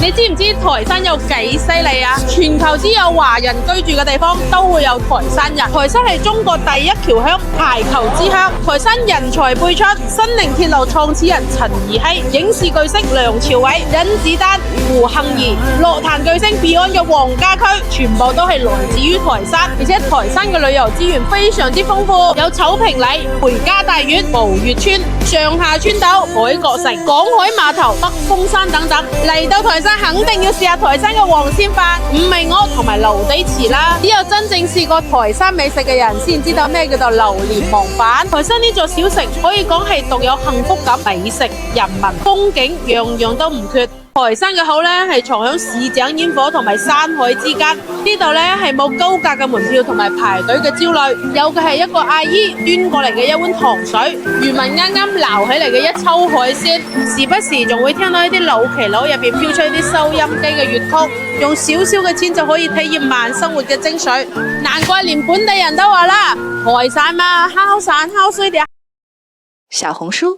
你知唔知台山有幾犀利啊？全球只有華人居住嘅地方都會有台山人。台山係中國第一僑鄉，排球之鄉。台山人才輩出，新寧鐵路創始人陳怡希、影視巨星梁朝偉、甄子丹、胡杏兒、樂壇巨星 Beyond 嘅黃家駒，全部都係來自於台山。而且台山嘅旅遊資源非常之豐富，有草坪里、回家大院、寶月村、上下川島、海角城、港海碼頭、北峰山等等。嚟到台山肯定要試下台山嘅黃鱔飯、五味鵝同埋流地池啦。只有真正試過台山美食嘅人先知道咩叫做流連忘返。台山呢座小城可以講係獨有幸福感，美食、人民、風景樣樣都唔缺。台山嘅好呢係藏喺市井煙火同埋山海之間，呢度呢係冇高價嘅門票同埋排隊嘅焦慮，有嘅係一個阿姨端過嚟嘅一碗糖水，漁民啱啱撈起嚟嘅一抽海鮮，時不時仲會聽到一啲老騎樓入邊飄出一啲收音機嘅粵曲，用少少嘅錢就可以體驗慢生活嘅精髓，難怪連本地人都話啦，台山嘛，烤散烤水啲。小紅書